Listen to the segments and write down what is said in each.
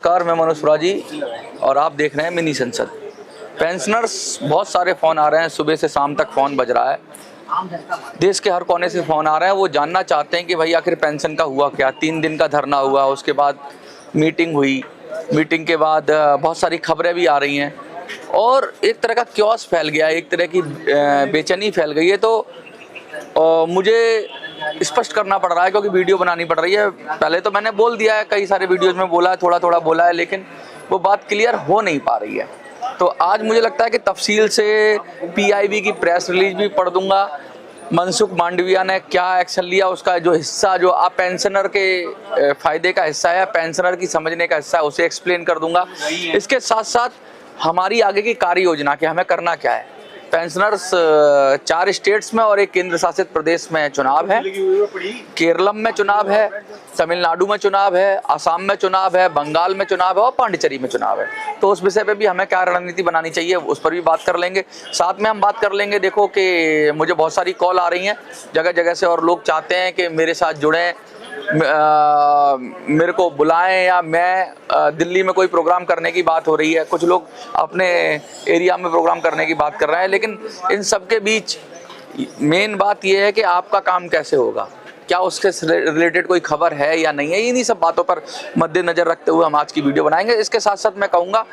नमस्कार, मैं मनोज सुराजी और आप देख रहे हैं मिनी संसद। पेंशनर्स बहुत सारे फ़ोन आ रहे हैं, सुबह से शाम तक फ़ोन बज रहा है। देश के हर कोने से फ़ोन आ रहे हैं। वो जानना चाहते हैं कि भाई आखिर पेंशन का हुआ क्या। 3 दिन का धरना हुआ, उसके बाद मीटिंग हुई, मीटिंग के बाद बहुत सारी खबरें भी आ रही हैं और एक तरह का क्योस फैल गया है, एक तरह की बेचैनी फैल गई है। तो मुझे स्पष्ट करना पड़ रहा है क्योंकि वीडियो बनानी पड़ रही है। पहले तो मैंने बोल दिया है, कई सारे वीडियोज़ में बोला है, थोड़ा थोड़ा बोला है, लेकिन वो बात क्लियर हो नहीं पा रही है। तो आज मुझे लगता है कि तफसील से पीआईबी की प्रेस रिलीज भी पढ़ दूंगा। मनसुख मांडविया ने क्या एक्शन लिया, उसका जो हिस्सा, जो आप पेंशनर के फ़ायदे का हिस्सा है, पेंशनर की समझने का हिस्सा है, उसे एक्सप्लेन कर दूंगा। इसके साथ साथ हमारी आगे की कार्य योजना कि हमें करना क्या है। पेंशनर्स 4 स्टेट्स में और एक केंद्र शासित प्रदेश में चुनाव है। केरलम में चुनाव है, तमिलनाडु में चुनाव है, असम में चुनाव है, बंगाल में चुनाव है और पांडिचेरी में चुनाव है। तो उस विषय पे भी हमें क्या रणनीति बनानी चाहिए, उस पर भी बात कर लेंगे। साथ में हम बात कर लेंगे, देखो कि मुझे बहुत सारी कॉल आ रही हैं जगह जगह से और लोग चाहते हैं कि मेरे साथ जुड़ें, मेरे को बुलाएं, या मैं दिल्ली में कोई प्रोग्राम करने की बात हो रही है, कुछ लोग अपने एरिया में प्रोग्राम करने की बात कर रहे हैं। लेकिन इन सब के बीच मेन बात यह है कि आपका काम कैसे होगा, क्या उसके रिलेटेड कोई खबर है या नहीं है। इन्हीं सब बातों पर मद्देनजर रखते हुए हम आज की वीडियो बनाएंगे। इसके साथ साथ मैं कहूँगा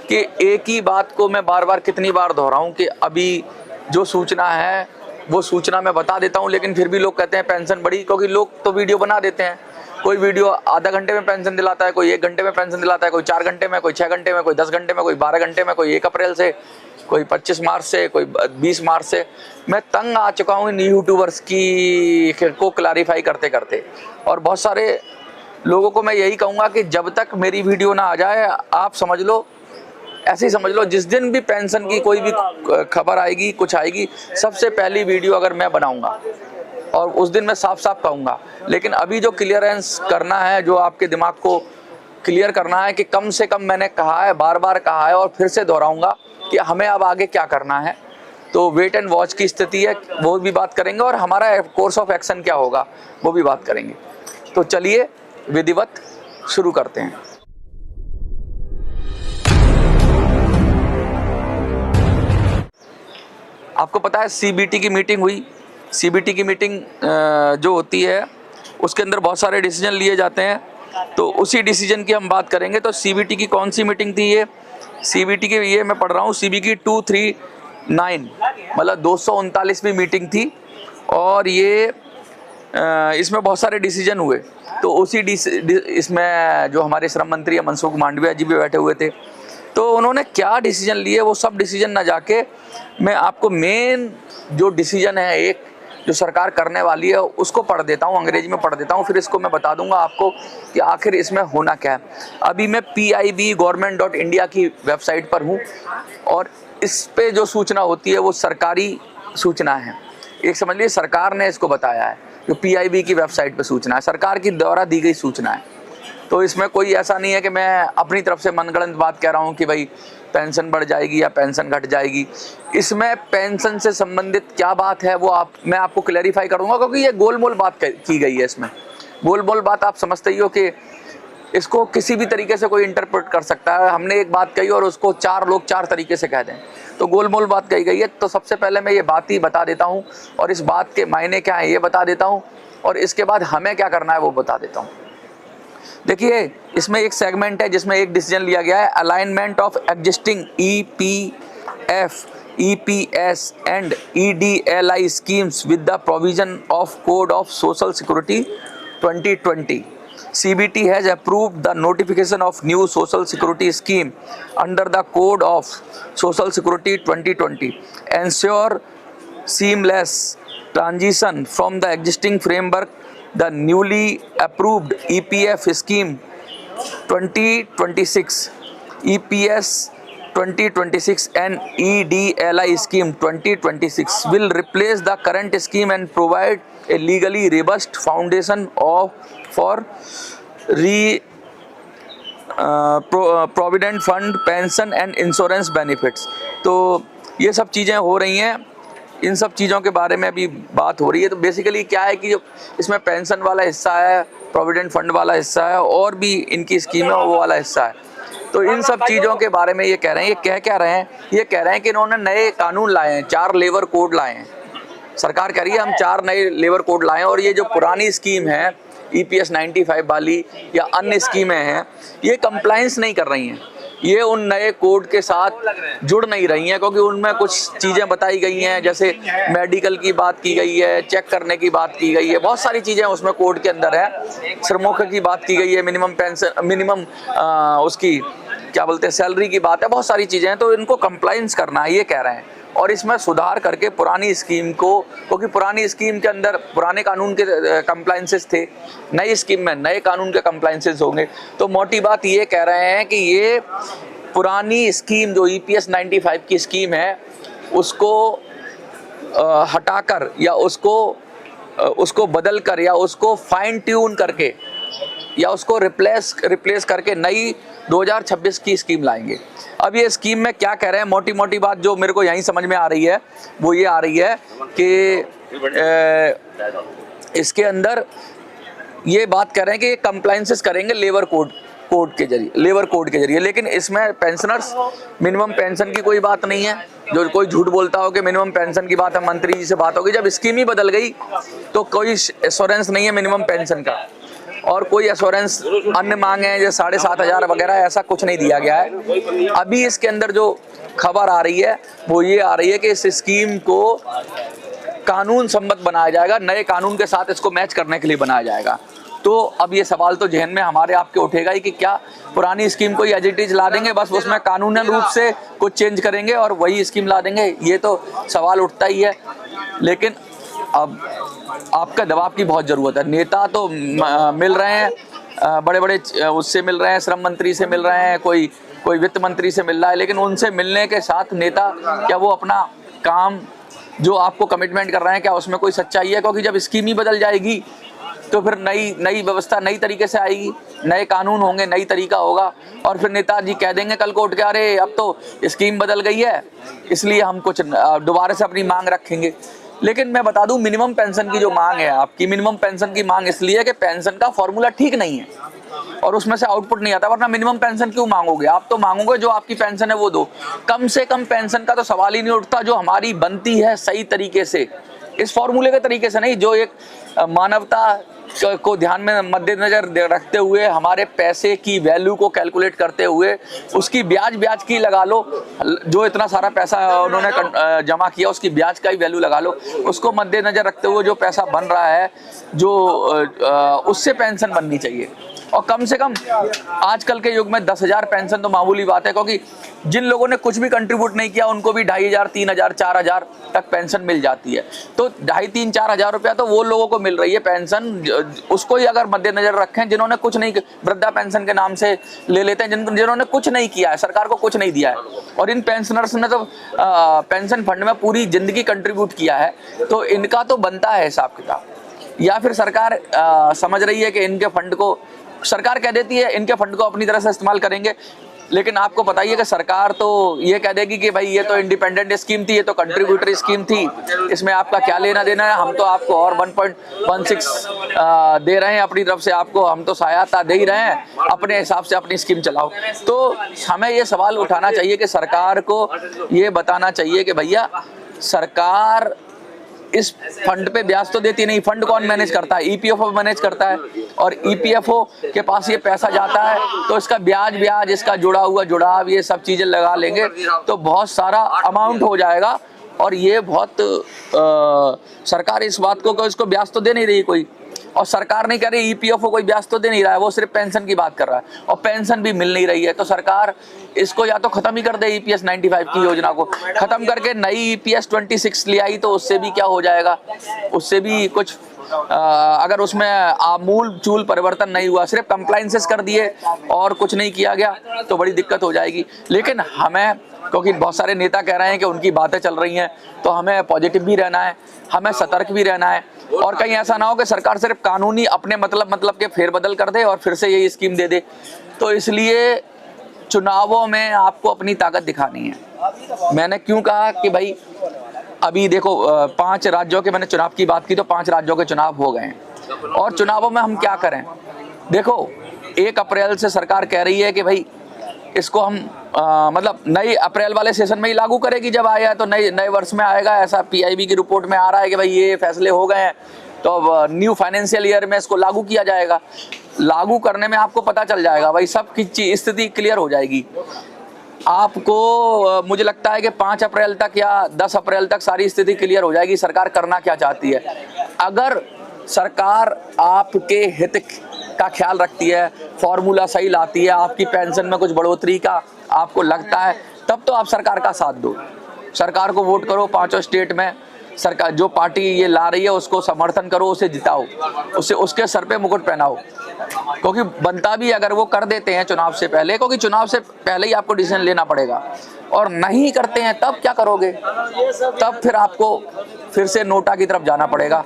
कि एक ही बात को मैं बार बार कितनी बार दोहराऊँ कि अभी जो सूचना है वो सूचना मैं बता देता हूँ, लेकिन फिर भी लोग कहते हैं पेंशन बढ़ी, क्योंकि लोग तो वीडियो बना देते हैं। कोई वीडियो आधा घंटे में पेंशन दिलाता है, कोई 1 घंटे में पेंशन दिलाता है, कोई 4 घंटे में, कोई 6 घंटे में, कोई 10 घंटे में, कोई 12 घंटे में, कोई 1 अप्रैल से, कोई 25 मार्च से, कोई 20 मार्च से। मैं तंग आ चुका हूँ इन यूट्यूबर्स की को क्लैरिफाई करते करते। और बहुत सारे लोगों को मैं यही कहूँगा कि जब तक मेरी वीडियो ना आ जाए, आप समझ लो, ऐसे ही समझ लो, जिस दिन भी पेंशन की कोई भी खबर आएगी, कुछ आएगी, सबसे पहली वीडियो अगर मैं बनाऊंगा और उस दिन मैं साफ साफ कहूँगा। लेकिन अभी जो क्लियरेंस करना है, जो आपके दिमाग को क्लियर करना है कि कम से कम मैंने कहा है, बार बार कहा है और फिर से दोहराऊंगा कि हमें अब आगे क्या करना है। तो वेट एंड वॉच की स्थिति है, वो भी बात करेंगे और हमारा कोर्स ऑफ एक्शन क्या होगा वो भी बात करेंगे। तो चलिए विधिवत शुरू करते हैं। आपको पता है सीबीटी की मीटिंग हुई। सीबीटी की मीटिंग जो होती है उसके अंदर बहुत सारे डिसीजन लिए जाते हैं, तो उसी डिसीजन की हम बात करेंगे। तो सीबीटी की कौन सी मीटिंग थी ये? सीबीटी की ये मैं पढ़ रहा हूँ, सीबीटी 239 मतलब 239वीं मीटिंग थी और ये इसमें बहुत सारे डिसीजन हुए। तो उसी इसमें जो हमारे श्रम मंत्री मनसुख मांडविया जी भी बैठे हुए थे। तो उन्होंने क्या डिसीजन लिए, वो सब डिसीजन ना जाके मैं आपको मेन जो डिसीजन है, एक जो सरकार करने वाली है, उसको पढ़ देता हूँ, अंग्रेजी में पढ़ देता हूँ, फिर इसको मैं बता दूंगा आपको कि आखिर इसमें होना क्या है। अभी मैं PIB government.india की वेबसाइट पर हूँ और इस पे जो सूचना होती है वो सरकारी सूचना है। एक समझ लीजिए सरकार ने इसको बताया है, जो PIB की वेबसाइट पर सूचना है, सरकार की द्वारा दी गई सूचना है। तो इसमें कोई ऐसा नहीं है कि मैं अपनी तरफ से मनगढ़ंत बात कह रहा हूँ कि भाई पेंशन बढ़ जाएगी या पेंशन घट जाएगी। इसमें पेंशन से संबंधित क्या बात है वो मैं आपको क्लैरिफाई करूँगा, क्योंकि ये गोलमोल बात की गई है। इसमें गोलमोल बात आप समझते ही हो कि इसको किसी भी तरीके से कोई इंटरप्रेट कर सकता है। हमने एक बात कही और उसको 4 लोग 4 तरीके से कह दें, तो गोलमोल बात कही गई है। तो सबसे पहले मैं ये बात ही बता देता हूँ और इस बात के मायने क्या है ये बता देता हूँ और इसके बाद हमें क्या करना है वो बता देता हूँ। देखिए, इसमें एक सेगमेंट है जिसमें एक डिसीजन लिया गया है, alignment of existing EPF, EPS and EDLI schemes with the provision of code of social security 2020. CBT has approved the notification of new social security scheme under the code of social security 2020. Ensure seamless transition from the existing framework. The newly approved EPF scheme 2026, EPS 2026 and EDLI scheme 2026 will replace the current scheme and provide a legally robust foundation for provident fund, pension and insurance benefits. तो ये सब चीज़ें हो रही हैं, इन सब चीज़ों के बारे में अभी बात हो रही है। तो बेसिकली क्या है कि जो इसमें पेंशन वाला हिस्सा है प्रोविडेंट फंड वाला हिस्सा है और भी इनकी स्कीम है वो वाला हिस्सा है। तो इन सब चीज़ों के बारे में ये कह रहे हैं। ये कह क्या रहे हैं? ये कह रहे हैं कि इन्होंने नए कानून लाए हैं, 4 लेबर कोड लाए हैं। सरकार कह रही है हम 4 नए लेबर कोड लाए हैं और ये जो पुरानी स्कीम है EPS 95 वाली या अन्य स्कीमें हैं, ये कंप्लायंस नहीं कर रही हैं, ये उन नए कोड के साथ जुड़ नहीं रही हैं, क्योंकि उनमें कुछ चीज़ें बताई गई हैं, जैसे मेडिकल की बात की गई है, चेक करने की बात की गई है, बहुत सारी चीज़ें उसमें कोड के अंदर है। श्रमों की बात की गई है, मिनिमम पेंशन, मिनिमम उसकी क्या बोलते हैं सैलरी की बात है, बहुत सारी चीज़ें हैं। तो इनको कंप्लायंस करना है ये कह रहे हैं, और इसमें सुधार करके पुरानी स्कीम को, क्योंकि पुरानी स्कीम के अंदर पुराने कानून के कंप्लायंसेस थे, नई स्कीम में नए कानून के कंप्लायंसेस होंगे। तो मोटी बात ये कह रहे हैं कि ये पुरानी स्कीम जो EPS 95 की स्कीम है उसको हटाकर या उसको बदल कर या उसको फाइन ट्यून करके या उसको रिप्लेस करके नई 2026 की स्कीम लाएंगे। अब ये स्कीम में क्या कह रहे हैं, मोटी मोटी बात जो मेरे को यहीं समझ में आ रही है वो ये आ रही है कि इसके अंदर ये बात कर रहे हैं कि कंप्लायंसेस करेंगे लेबर कोड के जरिए, लेकिन इसमें पेंशनर्स मिनिमम पेंशन की कोई बात नहीं है। जो कोई झूठ बोलता हो कि मिनिमम पेंशन की बात है, मंत्री जी से बात होगी, जब स्कीम ही बदल गई तो कोई एश्योरेंस नहीं है मिनिमम पेंशन का, और कोई एश्योरेंस अन्य मांगे हैं जैसे 7,500 वगैरह, ऐसा कुछ नहीं दिया गया है। अभी इसके अंदर जो खबर आ रही है वो ये आ रही है कि इस स्कीम को कानून सम्मत बनाया जाएगा, नए कानून के साथ इसको मैच करने के लिए बनाया जाएगा। तो अब ये सवाल तो जहन में हमारे आपके उठेगा ही कि क्या पुरानी स्कीम को एज इट इज ला देंगे, बस उसमें कानूनी रूप से कुछ चेंज करेंगे और वही स्कीम ला देंगे? ये तो सवाल उठता ही है। लेकिन अब आपका दबाव की बहुत ज़रूरत है। नेता तो मिल रहे हैं, बड़े बड़े उससे मिल रहे हैं, श्रम मंत्री से मिल रहे हैं, कोई वित्त मंत्री से मिल रहा है, लेकिन उनसे मिलने के साथ नेता क्या वो अपना काम जो आपको कमिटमेंट कर रहे हैं क्या उसमें कोई सच्चाई है? क्योंकि जब स्कीम ही बदल जाएगी तो फिर नई व्यवस्था नई तरीके से आएगी, नए कानून होंगे, नई तरीका होगा, और फिर नेताजी कह देंगे कल को उठ के अरे अब तो स्कीम बदल गई है इसलिए हम कुछ दोबारा से अपनी मांग रखेंगे। लेकिन मैं बता दूं, मिनिमम पेंशन की जो मांग है आपकी, मिनिमम पेंशन की मांग इसलिए है कि पेंशन का फॉर्मूला ठीक नहीं है और उसमें से आउटपुट नहीं आता, वरना मिनिमम पेंशन क्यों मांगोगे? आप तो मांगोगे जो आपकी पेंशन है वो दो। कम से कम पेंशन का तो सवाल ही नहीं उठता, जो हमारी बनती है सही तरीके से, इस फॉर्मूले के तरीके से नहीं, जो एक मानवता को ध्यान में मद्देनजर रखते हुए, हमारे पैसे की वैल्यू को कैलकुलेट करते हुए, उसकी ब्याज की लगा लो, जो इतना सारा पैसा उन्होंने जमा किया उसकी ब्याज का ही वैल्यू लगा लो, उसको मद्देनजर रखते हुए जो पैसा बन रहा है, जो उससे पेंशन बननी चाहिए। और कम से कम आजकल के युग में 10,000 पेंशन तो मामूली बात है, क्योंकि जिन लोगों ने कुछ भी कंट्रीब्यूट नहीं किया उनको भी 2,500, 3,000, 4,000 तक पेंशन मिल जाती है। तो 2,500, 3,000 रुपया तो वो लोगों को मिल रही है पेंशन, उसको ही अगर मद्देनजर रखें जिन्होंने कुछ नहीं, वृद्धा पेंशन के नाम से ले लेते हैं जिन्होंने कुछ नहीं किया है, सरकार को कुछ नहीं दिया है, और इन पेंशनर्स ने तो पेंशन फंड में पूरी जिंदगी कंट्रीब्यूट किया है, तो इनका तो बनता है हिसाब किताब। या फिर सरकार समझ रही है कि इनके फंड को, सरकार कह देती है इनके फंड को अपनी तरह से इस्तेमाल करेंगे, लेकिन आपको पता ही है कि सरकार तो ये कह देगी कि भाई ये तो इंडिपेंडेंट स्कीम थी, ये तो कंट्रीब्यूटरी स्कीम थी, इसमें आपका क्या लेना देना है, हम तो आपको और 1.16 दे रहे हैं अपनी तरफ से, आपको हम तो सहायता दे ही रहे हैं, अपने हिसाब से अपनी स्कीम चलाओ। तो हमें ये सवाल उठाना चाहिए कि सरकार को ये बताना चाहिए कि भैया सरकार इस फंड पे ब्याज तो देती नहीं, फंड कौन मैनेज करता है? EPFO मैनेज करता है, और EPFO के पास ये पैसा जाता है तो इसका ब्याज, इसका जुड़ा हुआ जुड़ाव, ये सब चीजें लगा लेंगे तो बहुत सारा अमाउंट हो जाएगा। और ये बहुत सरकार इस बात को इसको ब्याज तो दे नहीं रही कोई, और सरकार नहीं कह रही EPFO कोई ब्याज तो दे नहीं रहा है, वो सिर्फ पेंशन की बात कर रहा है, और पेंशन भी मिल नहीं रही है। तो सरकार इसको या तो खत्म ही कर दे, EPS 95 की योजना को खत्म करके नई EPS 26 ले आई, तो उससे भी क्या हो जाएगा, उससे भी कुछ अगर उसमें आमूल चूल परिवर्तन नहीं हुआ, सिर्फ कंप्लायंसेस कर दिए और कुछ नहीं किया गया, तो बड़ी दिक्कत हो जाएगी। लेकिन हमें, क्योंकि बहुत सारे नेता कह रहे हैं कि उनकी बातें चल रही हैं, तो हमें पॉजिटिव भी रहना है, हमें सतर्क भी रहना है, और कहीं ऐसा ना हो कि सरकार सिर्फ कानूनी अपने मतलब के फेरबदल कर दे और फिर से यही स्कीम दे दे। तो इसलिए चुनावों में आपको अपनी ताकत दिखानी है। मैंने क्यों कहा कि भाई अभी देखो 5 राज्यों के, मैंने चुनाव की बात की तो 5 राज्यों के चुनाव हो गए हैं, और चुनावों में हम क्या करें? देखो 1 अप्रैल से सरकार कह रही है कि भाई इसको हम मतलब नई अप्रैल वाले सेशन में ही लागू करेगी, जब आया तो नए वर्ष में आएगा, ऐसा पीआईबी की रिपोर्ट में आ रहा है कि भाई ये फैसले हो गए हैं, तो अब न्यू फाइनेंशियल ईयर में इसको लागू किया जाएगा। लागू करने में आपको पता चल जाएगा भाई, सब की स्थिति क्लियर हो जाएगी आपको। मुझे लगता है कि 5 अप्रैल तक या 10 अप्रैल तक सारी स्थिति क्लियर हो जाएगी, सरकार करना क्या चाहती है। अगर सरकार आपके हित का ख्याल रखती है, फॉर्मूला सही लाती है, आपकी पेंशन में कुछ बढ़ोतरी का आपको लगता है, तब तो आप सरकार का साथ दो, सरकार को वोट करो। 5 स्टेट में सरकार जो पार्टी ये ला रही है उसको समर्थन करो, उसे जिताओ, उसे उसके सर पे मुकुट पहनाओ, क्योंकि बनता भी अगर वो कर देते हैं चुनाव से पहले, क्योंकि चुनाव से पहले ही आपको डिसीजन लेना पड़ेगा, और नहीं करते हैं तब क्या करोगे? तब फिर आपको फिर से नोटा की तरफ जाना पड़ेगा।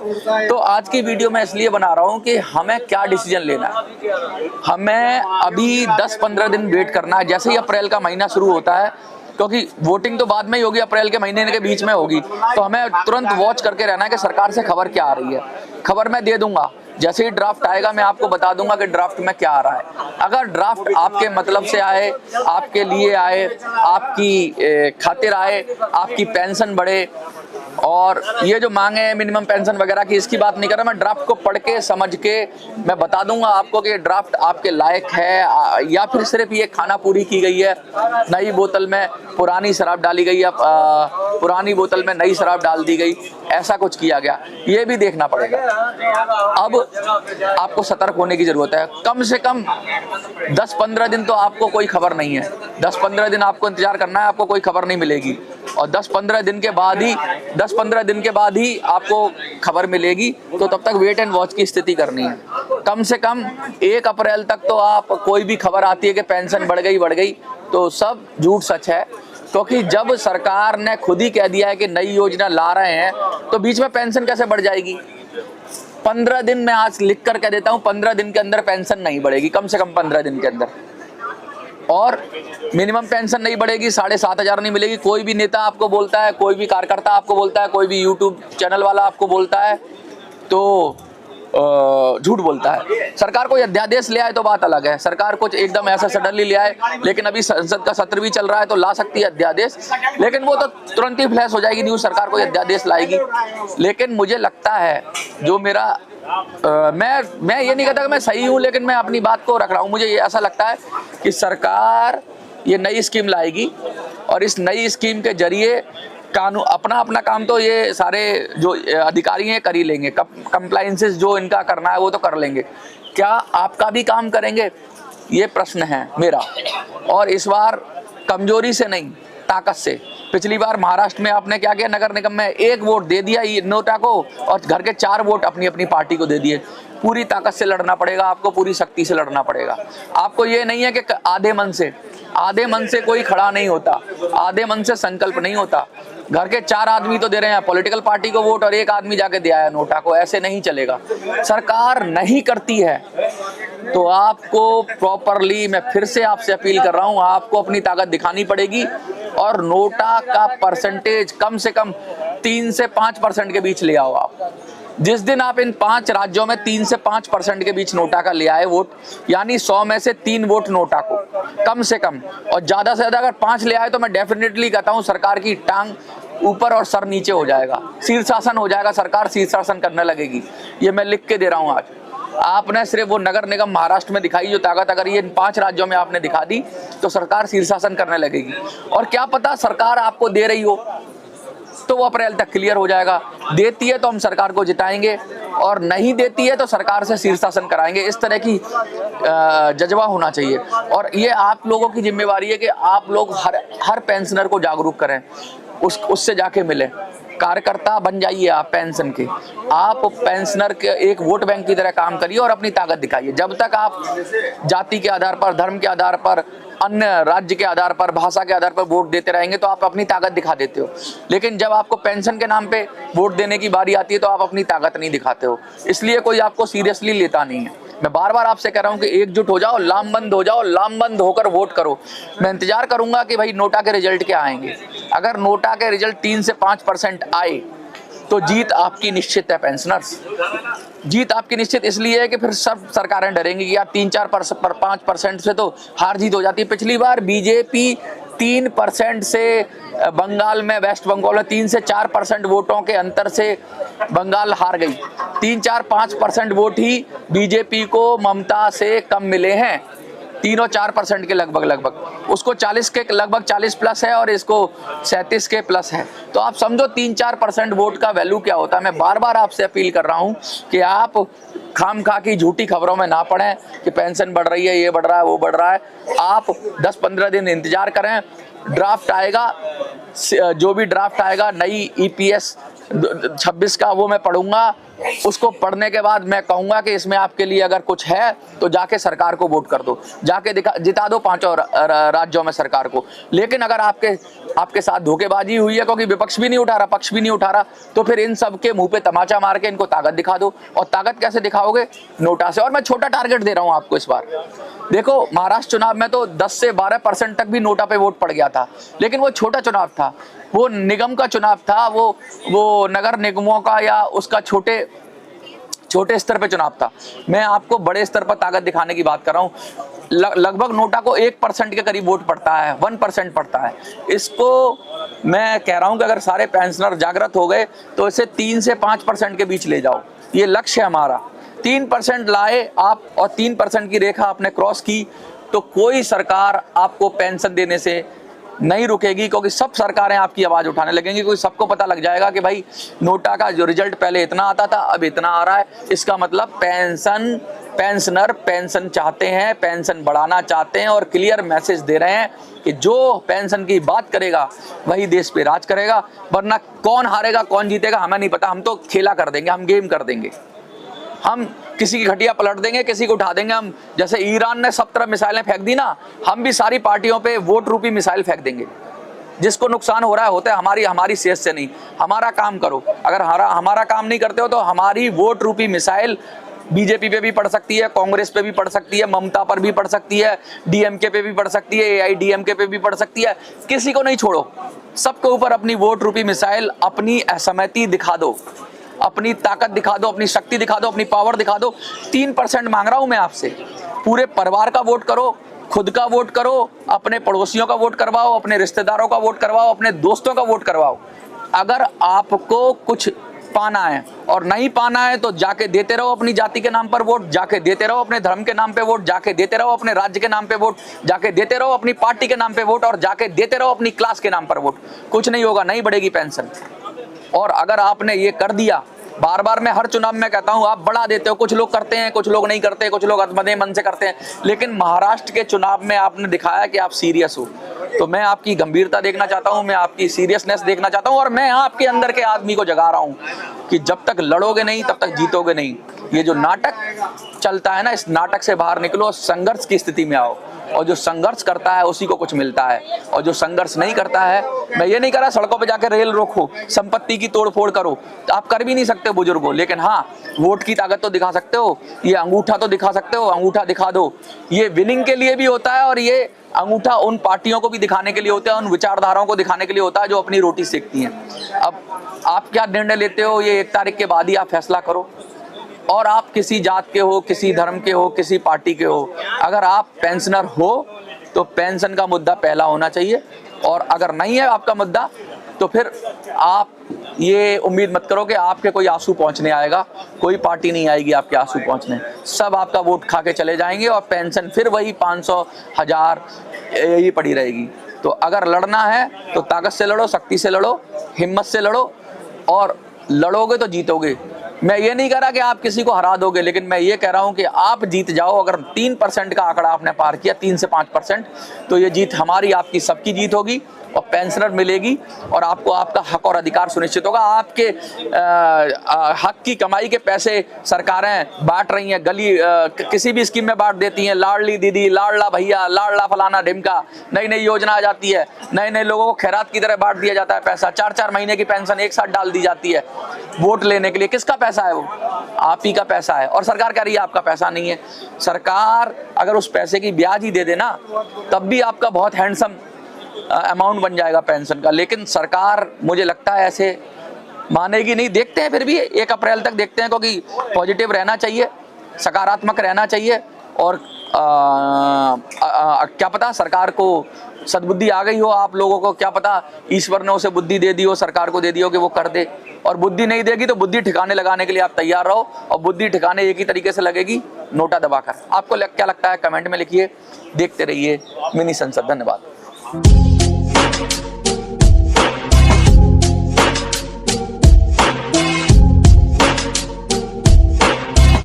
तो आज की वीडियो मैं इसलिए बना रहा हूं कि हमें क्या डिसीजन लेना है। हमें अभी 10-15 दिन वेट करना है, जैसे ही अप्रैल का महीना शुरू होता है, क्योंकि वोटिंग तो बाद में ही होगी, अप्रैल के महीने के बीच में होगी, तो हमें तुरंत वॉच करके रहना है कि सरकार से खबर क्या आ रही है। खबर मैं दे दूंगा, जैसे ही ड्राफ्ट आएगा मैं आपको बता दूंगा कि ड्राफ्ट में क्या आ रहा है। अगर ड्राफ्ट आपके मतलब से आए, आपके लिए आए, आपकी खातिर आए, आपकी पेंशन बढ़े, और ये जो मांगे हैं मिनिमम पेंशन वगैरह की, इसकी बात नहीं कर रहा मैं। ड्राफ्ट को पढ़ के समझ के मैं बता दूंगा आपको कि ड्राफ्ट आपके लायक है या फिर सिर्फ ये खाना पूरी की गई है, नई बोतल में पुरानी शराब डाली गई है, पुरानी बोतल में नई शराब डाल दी गई, ऐसा कुछ किया गया, ये भी देखना पड़ेगा। अब आपको सतर्क होने की जरूरत है। कम से कम 10-15 दिन तो आपको कोई खबर नहीं है, 10-15 दिन आपको इंतजार करना है, आपको कोई खबर नहीं मिलेगी, और 10-15 दिन के बाद ही आपको खबर मिलेगी। तो तब तक वेट एंड वॉच की स्थिति करनी है। कम से कम 1 अप्रैल तक तो आप, कोई भी खबर आती है कि पेंशन बढ़ गई, तो सब झूठ सच है, क्योंकि जब सरकार ने खुद ही कह दिया है कि नई योजना ला रहे हैं, तो बीच में पेंशन कैसे बढ़ जाएगी? 15 दिन मैं आज लिख कर कह देता हूं, 15 दिन के अंदर पेंशन नहीं बढ़ेगी, कम से कम 15 दिन के अंदर। और मिनिमम पेंशन नहीं बढ़ेगी, 7,500 नहीं मिलेगी। कोई भी नेता आपको बोलता है, कोई भी कार्यकर्ता आपको बोलता है, कोई भी यूट्यूब चैनल वाला आपको बोलता है, तो झूठ बोलता है। सरकार कोई अध्यादेश ले आए तो बात अलग है, सरकार कुछ एकदम ऐसा सडनली ले आए, लेकिन अभी संसद का सत्र भी चल रहा है तो ला सकती है अध्यादेश, लेकिन वो तो तुरंत ही फ्लैश हो जाएगी न्यूज़, सरकार कोई अध्यादेश लाएगी। लेकिन मुझे लगता है, जो मेरा मैं ये नहीं कहता कि मैं सही हूँ, लेकिन मैं अपनी बात को रख रहा हूँ, मुझे ये ऐसा लगता है कि सरकार ये नई स्कीम लाएगी, और इस नई स्कीम के जरिए कानून अपना काम तो ये सारे जो अधिकारी हैं कर ही लेंगे, कंप्लायंसेस जो इनका करना है वो तो कर लेंगे। क्या आपका भी काम करेंगे, ये प्रश्न है मेरा। और इस बार कमजोरी से नहीं, ताकत से। पिछली बार महाराष्ट्र में आपने क्या किया, नगर निगम में 1 वोट दे दिया नोटा को, और घर के 4 वोट अपनी पार्टी को दे दिए। पूरी ताकत से लड़ना पड़ेगा आपको, पूरी शक्ति से लड़ना पड़ेगा आपको। ये नहीं है कि आधे मन से कोई खड़ा नहीं होता, आधे मन से संकल्प नहीं होता। घर के 4 आदमी तो दे रहे हैं पॉलिटिकल पार्टी को वोट, और 1 आदमी जाके दे आया नोटा को, ऐसे नहीं चलेगा। सरकार नहीं करती है तो आपको प्रॉपरली, मैं फिर से आपसे अपील कर रहा हूं, आपको अपनी ताकत दिखानी पड़ेगी, और नोटा का परसेंटेज कम से कम 3 से 5% के बीच ले आओ आप। जिस दिन आप इन 5 राज्यों में 3 से 5% के बीच नोटा का ले आए वोट, यानी 100 में से 3 वोट नोटा को कम से कम, और ज्यादा से ज्यादा अगर 5 ले आए तो मैं डेफिनेटली कहता हूं सरकार की टांग ऊपर और सर नीचे हो जाएगा, शीर्षासन हो जाएगा, सरकार शीर्षासन करने लगेगी। ये मैं लिख के दे रहा हूं आज। आपने सिर्फ वो नगर निगम महाराष्ट्र में दिखाई जो ताकत, अगर ये इन 5 राज्यों में आपने दिखा दी तो सरकार शीर्षासन करने लगेगी। और क्या पता सरकार आपको दे रही हो तो वो अप्रैल तक क्लियर हो जाएगा। देती है तो हम सरकार को जिताएंगे, और नहीं देती है तो सरकार से शीर्षासन कराएंगे। इस तरह की जज्बा होना चाहिए, और ये आप लोगों की जिम्मेवारी है कि आप लोग हर पेंशनर को जागरूक करें, उससे जाके मिले, कार्यकर्ता बन जाइए आप पेंशन के। आप पेंशनर के एक वोट बैंक की तरह काम करिए और अपनी ताकत दिखाइए। जब तक आप जाति के आधार पर, धर्म के आधार पर, अन्य राज्य के आधार पर, भाषा के आधार पर वोट देते रहेंगे तो आप अपनी ताकत दिखा देते हो, लेकिन जब आपको पेंशन के नाम पे वोट देने की बारी आती है तो आप अपनी ताकत नहीं दिखाते हो, इसलिए कोई आपको सीरियसली लेता नहीं है। मैं बार बार आपसे कह रहा हूं कि एकजुट हो जाओ, लामबंद हो जाओ, लामबंद होकर वोट करो। मैं इंतजार करूंगा कि भाई नोटा के रिजल्ट क्या आएंगे। अगर नोटा के रिजल्ट 3 से 5% आए तो जीत आपकी निश्चित है पेंशनर्स। जीत आपकी निश्चित इसलिए है कि फिर सब सरकारें डरेंगी कि यार 3-4-5% से तो हार जीत हो जाती है। पिछली बार बीजेपी 3% से बंगाल में, वेस्ट बंगाल में 3 से 4% वोटों के अंतर से बंगाल हार गई। 3-4-5% वोट ही बीजेपी को ममता से कम मिले हैं, 3 और 4% के लगभग। उसको 40 के लगभग 40 प्लस है और इसको 37 के प्लस है। तो आप समझो 3-4% वोट का वैल्यू क्या होता है। मैं बार बार आपसे अपील कर रहा हूं कि आप खामखा की झूठी खबरों में ना पड़ें कि पेंशन बढ़ रही है, ये बढ़ रहा है, वो बढ़ रहा है। आप 10-15 दिन इंतजार करें, ड्राफ्ट आएगा, जो भी ड्राफ्ट आएगा नई EPS 26 का, वो मैं पढ़ूंगा। उसको पढ़ने के बाद मैं कहूंगा कि इसमें आपके लिए अगर कुछ है तो जाके सरकार को वोट कर दो, जाके जिता दो 5 राज्यों में सरकार को। लेकिन अगर आपके साथ धोखेबाजी हुई है, क्योंकि विपक्ष भी नहीं उठा रहा, पक्ष भी नहीं उठा रहा, तो फिर इन सब के मुंह पे तमाचा मार के इनको ताकत दिखा दो। और ताकत कैसे दिखाओगे? नोटा से। और मैं छोटा टारगेट दे रहा हूं आपको इस बार। देखो, महाराष्ट्र चुनाव में तो 10 से 12% तक भी नोटा पे वोट पड़ गया था, लेकिन वो छोटा चुनाव था, वो निगम का चुनाव था, वो नगर निगमों का या उसका छोटे स्तर पे चुनाव था। मैं आपको बड़े स्तर पर ताकत दिखाने की बात कर रहा हूँ। लगभग नोटा को 1% के करीब वोट पड़ता है, 1% पड़ता है। इसको मैं कह रहा हूँ कि अगर सारे पेंशनर जागृत हो गए तो इसे 3 से 5% के बीच ले जाओ। ये लक्ष्य है हमारा। 3% लाए आप और 3% की रेखा आपने क्रॉस की तो कोई सरकार आपको पेंशन देने से नहीं रुकेगी, क्योंकि सब सरकारें आपकी आवाज उठाने लगेंगी। क्योंकि सबको पता लग जाएगा कि भाई नोटा का जो रिजल्ट पहले इतना आता था अब इतना आ रहा है। इसका मतलब पेंशनर पेंशन चाहते हैं, पेंशन बढ़ाना चाहते हैं और क्लियर मैसेज दे रहे हैं कि जो पेंशन की बात करेगा वही देश पे राज करेगा। वरना कौन हारेगा कौन जीतेगा हमें नहीं पता, हम तो खेला कर देंगे, हम गेम कर देंगे, हम किसी की घटिया पलट देंगे, किसी को उठा देंगे। हम जैसे ईरान ने सब तरफ मिसाइलें फेंक दी ना, हम भी सारी पार्टियों पे वोट रूपी मिसाइल फेंक देंगे। जिसको नुकसान हो रहा है होता है हमारी सेहत से नहीं। हमारा काम करो। अगर हमारा काम नहीं करते हो तो हमारी वोट रूपी मिसाइल बीजेपी पे भी पड़ सकती है, कांग्रेस पे भी पड़ सकती है, ममता पर भी पड़ सकती है, DMK पे भी पड़ सकती है, AIDMK पे भी पड़ सकती है। किसी को नहीं छोड़ो, सबके ऊपर अपनी वोट रूपी मिसाइल, अपनी असहमति दिखा दो, अपनी ताकत दिखा दो, अपनी शक्ति दिखा दो, अपनी पावर दिखा दो। 3% मांग रहा हूं मैं आपसे। पूरे परिवार का वोट करो, खुद का वोट करो, अपने पड़ोसियों का वोट करवाओ, अपने रिश्तेदारों का वोट करवाओ, अपने दोस्तों का वोट करवाओ। अगर आपको कुछ पाना है और नहीं पाना है तो जाके देते रहो अपनी जाति के नाम पर वोट, जाके देते रहो अपने धर्म के नाम पे वोट, जाके देते रहो अपने राज्य के नाम पे वोट, जाके देते रहो अपनी पार्टी के नाम पे वोट और जाके देते रहो अपनी क्लास के नाम पर वोट। कुछ नहीं होगा, नहीं बढ़ेगी पेंशन। और अगर आपने ये कर दिया, बार बार मैं हर चुनाव में कहता हूं, आप बढ़ा देते हो, कुछ लोग करते हैं, कुछ लोग नहीं करते, कुछ लोग अधमदे मन से करते हैं, लेकिन महाराष्ट्र के चुनाव में आपने दिखाया कि आप सीरियस हो। तो मैं आपकी गंभीरता देखना चाहता हूं, मैं आपकी सीरियसनेस देखना चाहता हूं और मैं आपके अंदर के आदमी को जगा रहा हूं कि जब तक लड़ोगे नहीं तब तक जीतोगे नहीं। ये जो नाटक चलता है ना, इस नाटक से बाहर निकलो, संघर्ष की स्थिति में आओ। और जो संघर्ष करता है उसी को कुछ मिलता है, और जो संघर्ष नहीं करता है, मैं ये नहीं कह रहा सड़कों पे जाकर रेल रोको, संपत्ति की तोड़फोड़ करो, तो आप कर भी नहीं सकते बुजुर्गों, लेकिन हाँ वोट की ताकत तो दिखा सकते हो, ये अंगूठा तो दिखा सकते हो, अंगूठा दिखा दो। ये विनिंग के लिए भी होता है और ये अंगूठा उन पार्टियों को भी दिखाने के लिए होता है, उन विचारधाराओं को दिखाने के लिए होता है जो अपनी रोटी सेकती हैं। अब आप क्या निर्णय लेते हो ये 1 तारीख के बाद ही आप फैसला करो। और आप किसी जात के हो, किसी धर्म के हो, किसी पार्टी के हो, अगर आप पेंशनर हो तो पेंशन का मुद्दा पहला होना चाहिए। और अगर नहीं है आपका मुद्दा तो फिर आप ये उम्मीद मत करो कि आपके कोई आंसू पहुंचने आएगा। कोई पार्टी नहीं आएगी आपके आंसू पहुंचने, सब आपका वोट खा के चले जाएंगे और पेंशन फिर वही 500, 1000 यही पड़ी रहेगी। तो अगर लड़ना है तो ताकत से लड़ो, शक्ति से लड़ो, हिम्मत से लड़ो और लड़ोगे तो जीतोगे। मैं ये नहीं कह रहा कि आप किसी को हरा दोगे, लेकिन मैं ये कह रहा हूं कि आप जीत जाओ। अगर 3% का आंकड़ा आपने पार किया, 3 से 5%, तो ये जीत हमारी, आपकी, सबकी जीत होगी और पेंशनर मिलेगी और आपको आपका हक और अधिकार सुनिश्चित होगा। आपके हक की कमाई के पैसे सरकारें बांट रही हैं, गली किसी भी स्कीम में बांट देती हैं, लाडली दीदी, लाडला भैया, लाडला फलाना ढिमका, नई नई योजना आ जाती है, नए नए लोगों को खैरात की तरह बांट दिया जाता है पैसा। 4-4 महीने की पेंशन एक साथ डाल दी जाती है वोट लेने के लिए। किसका पैसा है वो? आप ही का पैसा है। और सरकार कह रही है आपका पैसा नहीं है। सरकार अगर उस पैसे की ब्याज ही दे देना तब भी आपका बहुत हैंडसम अमाउंट बन जाएगा पेंशन का। लेकिन सरकार, मुझे लगता है ऐसे मानेगी नहीं, देखते हैं फिर भी 1 अप्रैल तक देखते हैं, क्योंकि पॉजिटिव रहना चाहिए, सकारात्मक रहना चाहिए। और क्या पता सरकार को सद्बुद्धि आ गई हो, आप लोगों को क्या पता ईश्वर ने उसे बुद्धि दे दी हो, सरकार को दे दी हो कि वो कर दे। और बुद्धि नहीं देगी तो बुद्धि ठिकाने लगाने के लिए आप तैयार रहो, और बुद्धि ठिकाने एक ही तरीके से लगेगी, नोटा दबाकर। आपको क्या लगता है कमेंट में लिखिए। देखते रहिए मिनी संसद। धन्यवाद।